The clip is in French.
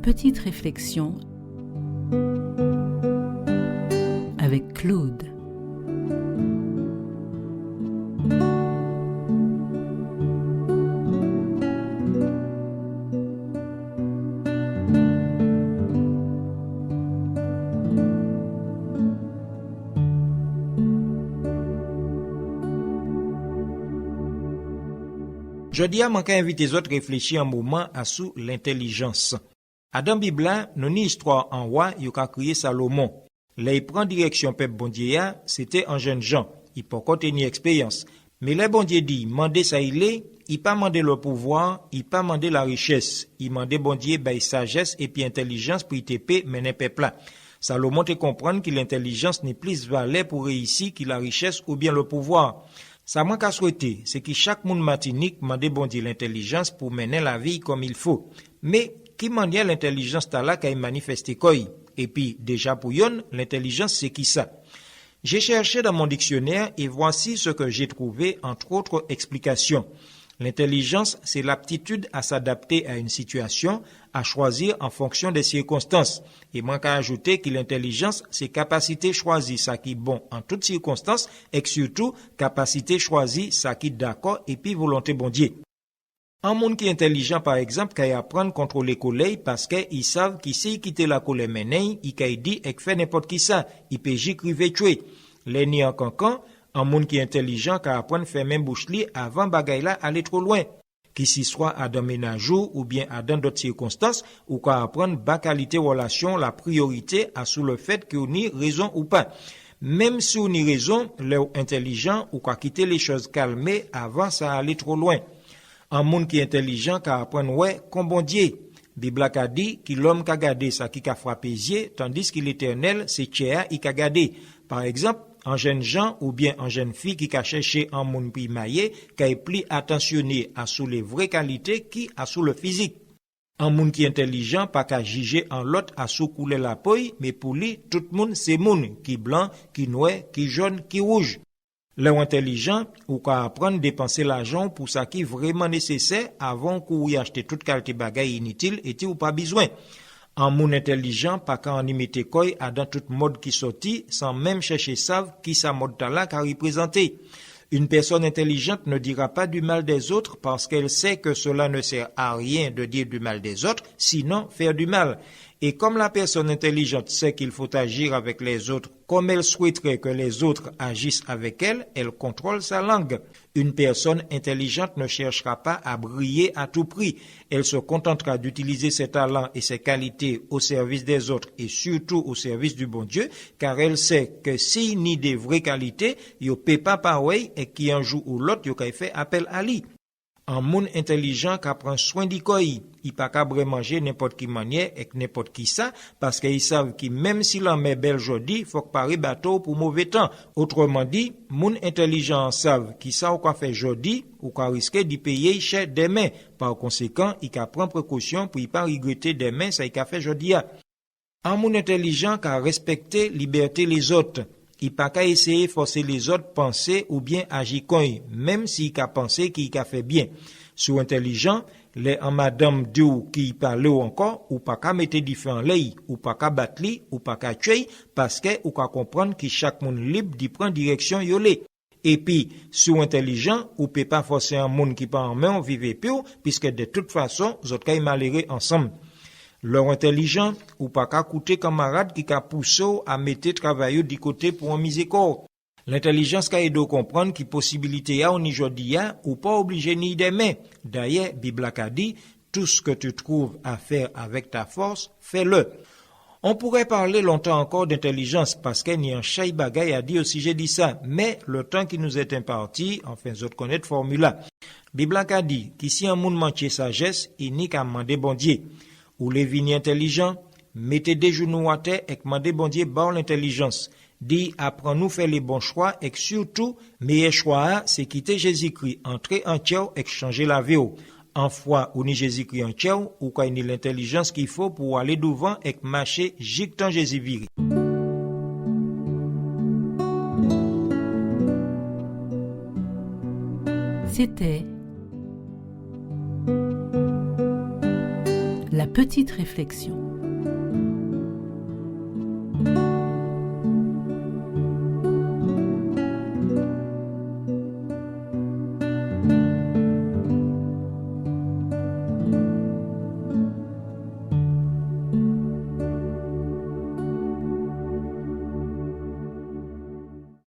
Petite réflexion avec Claude. Jodi a manqué inviter les autres réfléchir un moment à sous l'intelligence. À dans Bible, nous ni histoire en roi, il a créé Salomon. Là, il prend direction peuple bon Dieu, c'était un jeune Jean. Il peut côté ni expérience. Mais le bon Dieu dit, mandez ça il pas mandé le pouvoir, il pas mandé la richesse. Il mandé bon Dieu bail sagesse et puis intelligence pour y teper mener peuple là. Salomon te comprendre que l'intelligence n'est plus valeur pour réussir que la richesse ou bien le pouvoir. Ça manque à souhaiter, c'est que chaque monde matinique mande bon Dieu l'intelligence pour mener la vie comme il faut. Mais qui mande l'intelligence ta là qu'à manifester quoi? Et puis déjà pour yon, l'intelligence c'est qui ça? J'ai cherché dans mon dictionnaire et voici ce que j'ai trouvé entre autres explications. L'intelligence, c'est l'aptitude à s'adapter à une situation, à choisir en fonction des circonstances. Et moi, qu'à ajouter que l'intelligence, c'est capacité choisir ça qui est bon en toutes circonstances et que surtout, capacité choisir ça qui est d'accord et puis volonté bon Dieu. Un monde qui est intelligent, par exemple, qui apprend à contrôler collègues parce qu'ils savent qu'il sait quitter la collègue menée, il dit et fait n'importe qui ça, il peut j'écrive tuer. Les ni en cancan, un monde qui est intelligent qui apprend à faire même bouche li avant bagay la aller trop loin. Qui s'y soit à dans ménage ou bien à dans d'autres circonstances ou qu'à apprendre bas qualité relation la priorité à sous le fait que ni raison ou pas. Même si on ni raison, l'être intelligent ou qu'à quitter les choses calmées avant ça aller trop loin. Un monde qui est intelligent qui apprend ouais comme bon Dieu. Bible a dit que l'homme qui a gardé ça qui a frappé yeux, tandis que l'Éternel c'est Tchéa qui a gardé. Par exemple, un jeune Jean ou bien un jeune fille qui a cherché un monde primaillé, qui a plus attentionné à sous les vraies qualités qui à sous le physique. Un monde qui est intelligent, pas qu'à juger en l'autre à sous couler la paille, mais pour lui, tout le monde c'est monde, qui blanc, qui noir, qui jaune, qui rouge. L'homme intelligent, ou qu'à apprendre à dépenser l'argent pour ça qui est vraiment nécessaire avant qu'on y achète toute qualité bagaille inutile et ou pas besoin. Un monde intelligent, pas qu'à en imiter quoi à dans toute mode qui sortit, sans même chercher savent qui sa mode là qu'a représenté. Une personne intelligente ne dira pas du mal des autres parce qu'elle sait que cela ne sert à rien de dire du mal des autres, sinon faire du mal. Et comme la personne intelligente sait qu'il faut agir avec les autres comme elle souhaiterait que les autres agissent avec elle, elle contrôle sa langue. Une personne intelligente ne cherchera pas à briller à tout prix. Elle se contentera d'utiliser ses talents et ses qualités au service des autres et surtout au service du bon Dieu, car elle sait que s'il n'y a des vraies qualités, il ne peut pas pareil et qui un jour ou l'autre, il a fait appel à lui. Un monde intelligent qui prend soin du corps, il pas qu'à manger n'importe qui manière et n'importe qui ça, parce qu'ils savent que même si l'en met belle jodi, faut que parer bateau pour mauvais temps. Autrement dit, monde intelligent savent qui ça ou quoi fait jodi, ou quoi risquer d'y payer cher demain. Par conséquent, il qu'à prendre précaution pour y pas regretter demain ça il qu'a fait jodi. Un monde intelligent qui a respecté liberté les autres. Il pas qu'à essayer de forcer les autres penser ou bien agir comme même s'il a pensé qu'il a fait bien. Sous intelligent, les en madame Dieu qui parle ou encore, ou pas qu'à mettre différents lay, ou pas qu'à battre ou pas qu'à tuer, parce que ou qu'à comprendre que chaque monde libre d'y prendre direction yolé. Et puis, sous intelligent, ou peut pas forcer un monde qui pas en main vivre pur, puisque de toute façon, vous autres qu'à malheureux ensemble. Leur intelligent ou pas qu'à coûter camarade qui qu'a poussé à mettre travail du côté pour un miséricorde. L'intelligence qu'a aidé à comprendre qui possibilité y a on aujourd'hui ou pas obligé ni demain. D'ailleurs, Bible a dit, tout ce que tu trouves à faire avec ta force, fais-le. On pourrait parler longtemps encore d'intelligence parce qu'il y a un chai bagay à dire au sujet de ça, mais le temps qui nous est imparti, enfin, vous connaissez formula. Bible a dit, qu'ici un monde manque sagesse, il n'y qu'à demander bon Dieu. Ou les vignes intelligents, mettez des genoux à terre et demandez bon Dieu par l'intelligence. Dit, apprends-nous faire les bons choix et surtout, meilleur choix, c'est quitter Jésus-Christ, entrer en tchao et changer la vie. En foi, ou ni Jésus-Christ en tchao, ou quand il l'intelligence qu'il faut pour aller devant et marcher jusqu'à Jésus viri. C'était La petite réflexion.